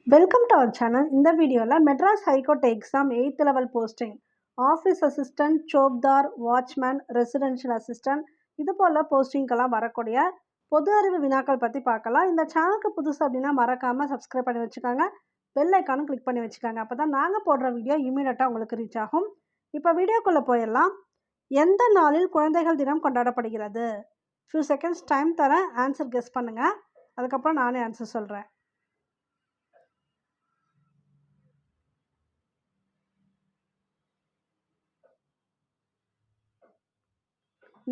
Welcome to our channel. இந்த வீடியோல Madras high court exam 8th level posting office assistant, சோப்தார், watchman, residential assistant இது போல போஸ்டிங்கெல்லாம் வரக்கூடிய பொது அறிவு வினாக்கள் பற்றி பார்க்கலாம். இந்த சேனலுக்கு புதுசு அப்படின்னா மறக்காமல் சப்ஸ்கிரைப் பண்ணி வச்சுக்கோங்க. பெல் ஐக்கானும் கிளிக் பண்ணி வச்சுக்கோங்க. அப்போ தான் நாங்கள் போடுற வீடியோ இமீடியட்டாக உங்களுக்கு ரீச் ஆகும். இப்போ வீடியோக்குள்ளே போயிடலாம். எந்த நாளில் குழந்தைகள் தினம் கொண்டாடப்படுகிறது? ஃபியூ செகண்ட்ஸ் டைம் தரேன், ஆன்சர் கெஸ் பண்ணுங்கள். அதுக்கப்புறம் நானே ஆன்சர் சொல்கிறேன்.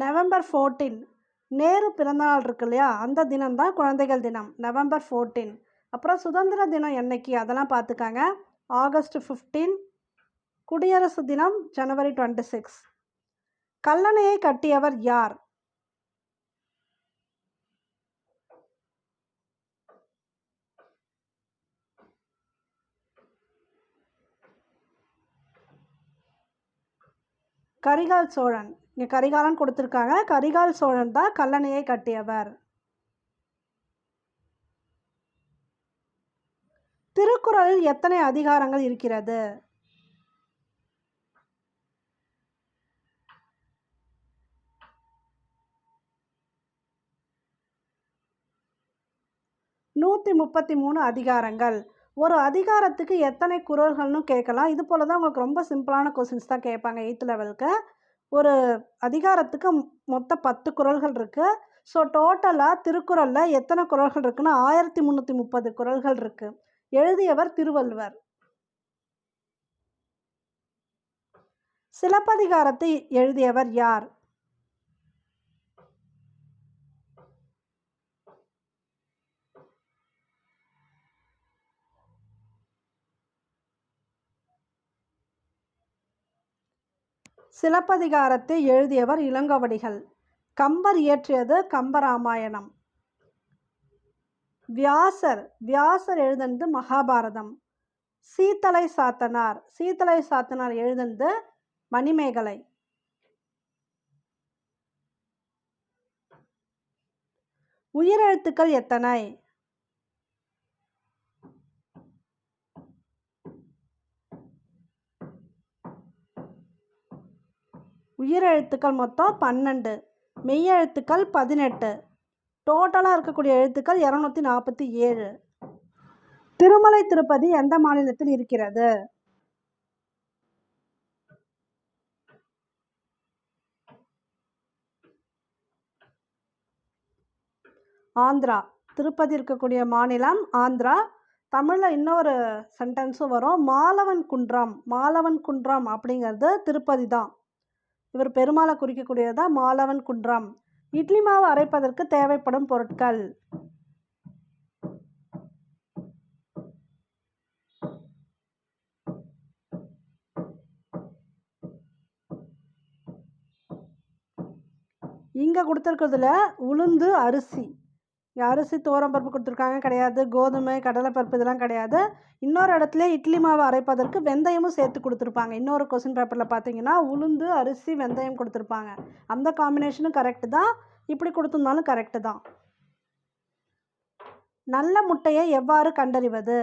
நவம்பர் 14 நேரு பிறந்தநாள் இருக்கு இல்லையா, அந்த தினம் தான் குழந்தைகள் தினம், நவம்பர் 14. அப்புறம் சுதந்திர தினம் என்னைக்கு அதெல்லாம் பார்த்துக்காங்க, ஆகஸ்ட் 15. குடியரசு தினம் ஜனவரி 26. கல்லணையை கட்டியவர் யார்? கரிகால் சோழன். இங்கே கரிகாலன் கொடுத்துருக்காங்க. கரிகால் சோழன் தான் கல்லணையை கட்டியவர். திருக்குறளில் எத்தனை அதிகாரங்கள் இருக்கிறது? நூற்றி 33 அதிகாரங்கள். ஒரு அதிகாரத்துக்கு எத்தனை குறள்கள்னு கேட்கலாம். இது போல தான் உங்களுக்கு ரொம்ப சிம்பிளான கொஸ்டின்ஸ் தான் கேட்பாங்க 8th லெவலுக்கு. ஒரு அதிகாரத்துக்கு மொத்தம் 10 குறள்கள் இருக்குது. ஸோ டோட்டலாக திருக்குறளில் எத்தனை குறள்கள் இருக்குன்னா 1330 குறள்கள் இருக்குது. எழுதியவர் திருவள்ளுவர். சிலப்பதிகாரத்தை எழுதியவர் யார்? சிலப்பதிகாரத்தை எழுதியவர் இளங்கோவடிகள். கம்பர் இயற்றியது கம்பராமாயணம். வியாசர் எழுதினது மகாபாரதம். சீத்தலை சாத்தனார் எழுதினது மணிமேகலை. உயிரெழுத்துக்கள் எத்தனை? உயிரெழுத்துக்கள் மொத்தம் 12, மெய்யெழுத்துக்கள் 18. டோட்டலாக இருக்கக்கூடிய எழுத்துக்கள் 247. திருமலை திருப்பதி எந்த மாநிலத்தில் இருக்கிறது? ஆந்திரா. திருப்பதி இருக்கக்கூடிய மாநிலம் ஆந்திரா. தமிழில் இன்னொரு சென்டென்ஸும் வரும், மாலவன் குன்றம் அப்படிங்கிறது திருப்பதி தான். இவர் பெருமாளை குறிக்கக்கூடியது தான் மாலவன் குன்றம். இட்லி மாவு அரைப்பதற்கு தேவைப்படும் பொருட்கள். இங்கே கொடுத்துருக்கிறதுல உளுந்து, அரிசி துவரம்பருப்பு கொடுத்துருக்காங்க கிடையாது, கோதுமை கடலைப்பருப்பு இதெல்லாம் கிடையாது. இன்னொரு இடத்துல இட்லி மாவு அரைப்பதற்கு வெந்தயமும் சேர்த்து கொடுத்துருப்பாங்க. இன்னொரு கொஸ்டின் பேப்பரில் பார்த்தீங்கன்னா உளுந்து, அரிசி, வெந்தயம் கொடுத்துருப்பாங்க. அந்த காம்பினேஷனும் கரெக்டு தான், இப்படி கொடுத்துருந்தாலும் கரெக்டு தான். நல்ல முட்டையை எவ்வாறு கண்டறிவது?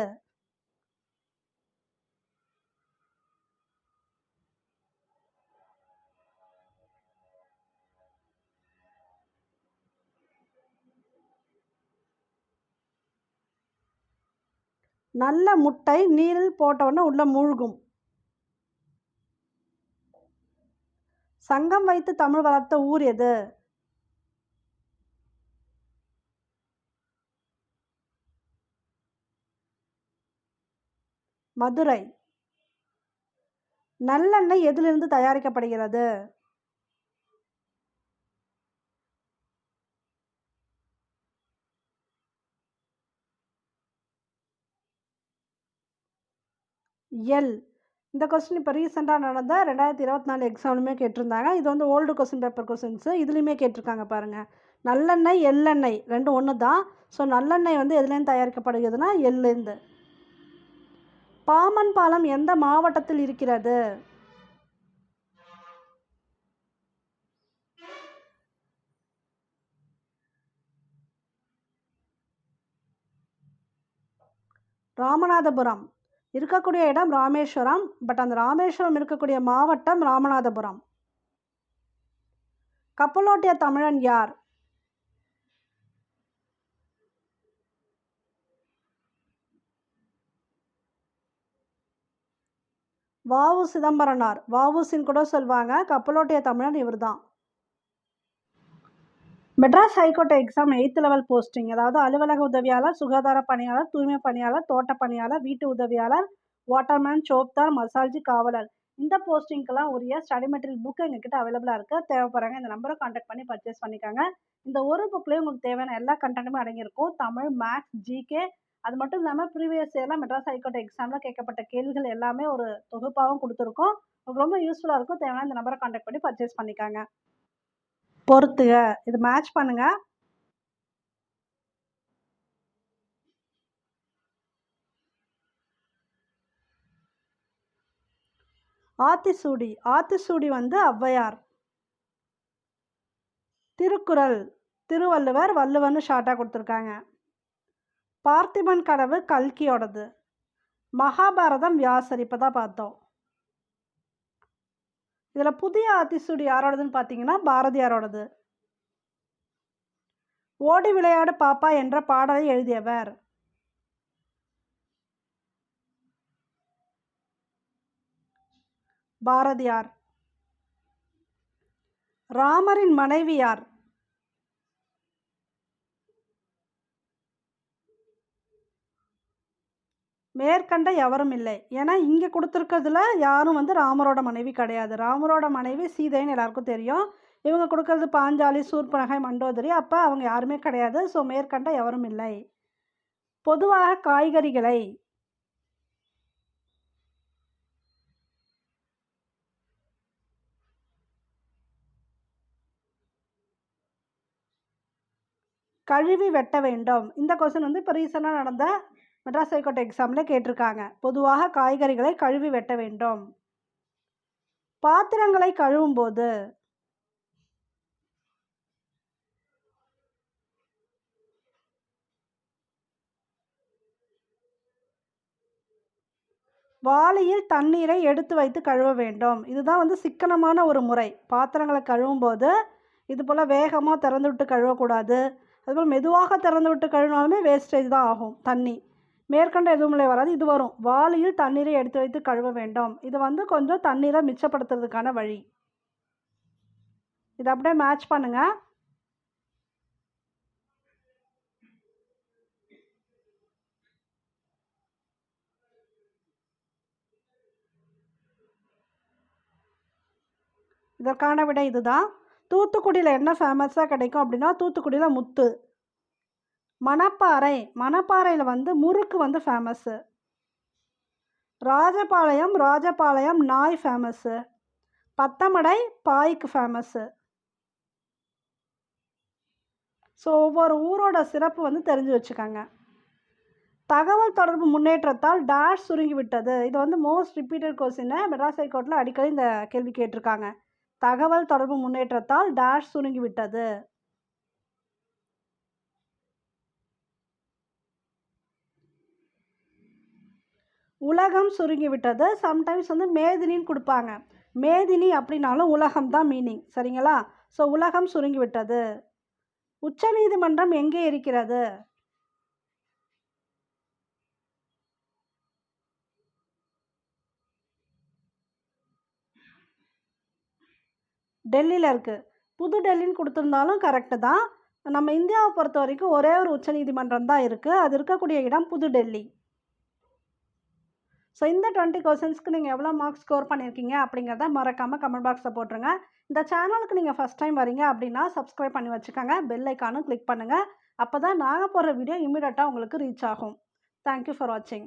நல்ல முட்டை நீரில் போட்டவுடனே உள்ள மூழ்கும். சங்கம் வைத்து தமிழ் வளர்த்த ஊர் எது? மதுரை. நல்லெண்ணெய் எதிலிருந்து தயாரிக்கப்படுகிறது? எல். இந்த கொஸ்டின் இப்போ ரீசெண்டாக நடந்த 2024 எக்ஸாம்லுமே கேட்டிருந்தாங்க. இது வந்து ஓல்டு கொஸ்டின் பேப்பர் கொஸ்டின்ஸு, இதுலேயுமே கேட்டிருக்காங்க பாருங்கள். நல்லெண்ணெய், எள்ளெண்ணெய் ரெண்டும் ஒன்று தான். ஸோ நல்லெண்ணெய் வந்து எதுலேருந்து தயாரிக்கப்படுகிறதுனா எள்லேருந்து. பாமன் பாலம் எந்த மாவட்டத்தில் இருக்கிறது? ராமநாதபுரம். இருக்கக்கூடிய இடம் ராமேஸ்வரம். பட் அந்த ராமேஸ்வரம் இருக்கக்கூடிய மாவட்டம் ராமநாதபுரம். கப்பலோட்டிய தமிழன் யார்? வ.உ. சிதம்பரனார். வ.உ.சின்னு கூட சொல்லுவாங்க. கப்பலோட்டிய தமிழன் இவர் தான். Madras high court exam 8th level posting, அதாவது அலுவலக உதவியாளர், சுகாதார பணியாளர், தூய்மை பணியாளர், தோட்ட பணியாளர், வீட்டு உதவியாளர், வாட்டர்மேன், சோப்தார், மசால்ஜி, காவலர். இந்த போஸ்டிங்க்கெல்லாம் உரிய ஸ்டடி மெட்டீரியல் புக் எங்ககிட்ட அவைலபிளாக இருக்குது. தேவைப்படுறாங்க இந்த நம்பரை கான்டாக்ட் பண்ணி பர்ச்சேஸ் பண்ணிக்காங்க. இந்த ஒரு புக்லேயும் உங்களுக்கு தேவையான எல்லா கண்டென்ட்டுமே அடங்கியிருக்கும். தமிழ், மேக்ஸ், ஜிகே, அது மட்டும் இல்லாமல் ப்ரீவியஸ் இயரில் மெட்ராஸ் ஹைகோர்ட் எக்ஸாமில் கேட்கப்பட்ட கேள்விகள் எல்லாமே ஒரு தொகுப்பாகவும் கொடுத்துருக்கோம். உங்களுக்கு ரொம்ப யூஸ்ஃபுல்லாக இருக்கும். தேவையான இந்த நம்பரை கான்டாக்ட் பண்ணி பர்ச்சேஸ் பண்ணிக்காங்க. பொறுத்துக, இது மேட்ச் பண்ணுங்க. ஆத்திசூடி. ஆத்திசூடி வந்து ஔவையார். திருக்குறள் திருவள்ளுவர், வள்ளுவர்னு ஷார்ட்டாக கொடுத்துருக்காங்க. பார்த்திபன் கனவு கல்கியோடது. மகாபாரதம் வியாசர். இப்போ தான் பார்த்தோம். இதில் புதிய ஆத்திசூடி யாரோடதுன்னு பார்த்தீங்கன்னா பாரதியாரோடது. ஓடி விளையாடு பாப்பா என்ற பாடலை எழுதியவர்? பாரதியார். ராமரின் மனைவி யார்? மேற்கண்ட எவரும் இல்லை. ஏன்னா இங்கே கொடுத்துருக்கிறதுல யாரும் வந்து ராமரோட மனைவி கிடையாது. ராமரோட மனைவி சீதைன்னு எல்லாருக்கும் தெரியும். இவங்க கொடுக்கறது பாஞ்சாலி, சூர்பனகை, மண்டோதரி. அப்போ அவங்க யாருமே கிடையாது. ஸோ மேற்கண்ட எவரும் இல்லை. பொதுவாக காய்கறிகளை கழுவி வெட்ட வேண்டும். இந்த கொஸ்டின் வந்து இப்போ ரீசெண்டாக நடந்த மெட்ராஸ் ஹைகோர்ட் எக்ஸாமில் கேட்டிருக்காங்க. பொதுவாக காய்கறிகளை கழுவி வெட்ட வேண்டும். பாத்திரங்களை கழுவும் போது வாளியில் தண்ணீரை எடுத்து வைத்து கழுவ வேண்டும். இதுதான் வந்து சிக்கனமான ஒரு முறை. பாத்திரங்களை கழுவும் போது இது போல் வேகமாக திறந்து விட்டு கழுவக்கூடாது. அதுபோல் மெதுவாக திறந்து விட்டு கழுவினாலுமே வேஸ்டேஜ் தான் ஆகும் தண்ணி. மேற்கண்ட எதுவுமே வராது. இது வரும், வாளியில் தண்ணீரை எடுத்து வைத்து கழுவ வேண்டும். இது வந்து கொஞ்சம் தண்ணீரை மிச்சப்படுத்துறதுக்கான வழி. இதை அப்படியே மேட்ச் பண்ணுங்க. இதற்கான விடை இதுதான். தூத்துக்குடியில் என்ன ஃபேமஸாக கிடைக்கும் அப்படின்னா தூத்துக்குடியில் முத்து. மணப்பாறை. மணப்பாறையில் வந்து முறுக்கு வந்து ஃபேமஸ்ஸு. ராஜபாளையம். ராஜபாளையம் நாய் ஃபேமஸ்ஸு. பத்தமடை பாய்க்கு ஃபேமஸ்ஸு. ஸோ ஒவ்வொரு ஊரோட சிறப்பு வந்து தெரிஞ்சு வச்சுக்கோங்க. தகவல் தொடர்பு முன்னேற்றத்தால் டேஷ் சுருங்கி விட்டது. இது வந்து மோஸ்ட் ரிப்பீட்டட் கொஸ்டின். மெட்ராஸ் ஹைகோர்ட்டில் அடிக்கடி இந்த கேள்வி கேட்டிருக்காங்க. தகவல் தொடர்பு முன்னேற்றத்தால் டேஷ் சுருங்கி விட்டது. உலகம் சுருங்கி விட்டது. சம்டைம்ஸ் வந்து மேதினின்னு கொடுப்பாங்க. மேதினி அப்படின்னாலும் உலகம் தான் மீனிங். சரிங்களா? ஸோ உலகம் சுருங்கி விட்டது. உச்சநீதிமன்றம் எங்கே இருக்கிறது? டெல்லியில் இருக்குது. புது டெல்லின்னு கொடுத்துருந்தாலும் கரெக்டு தான். நம்ம இந்தியாவை பொறுத்த வரைக்கும் ஒரே ஒரு உச்சநீதிமன்றம் தான் இருக்குது. அது இருக்கக்கூடிய இடம் புது டெல்லி. ஸோ இந்த 20 கொஸ்டின்ஸ்க்கு நீங்கள் எவ்வளோ மார்க்ஸ் ஸ்கோர் பண்ணியிருக்கீங்க அப்படிங்கிறத மறக்காமல் கமெண்ட் பாக்ஸில் போட்டுருங்க. இந்த சேனலுக்கு நீங்கள் ஃபஸ்ட் டைம் வரீங்க அப்படின்னா சப்ஸ்கிரைப் பண்ணி வச்சுக்கோங்க. பெல் ஐக்கானும் கிளிக் பண்ணுங்கள். அப்போ தான் நாங்கள் போடுற வீடியோ இமீடியட்டாக உங்களுக்கு ரீச் ஆகும். தேங்க்யூ ஃபார் வாட்சிங்.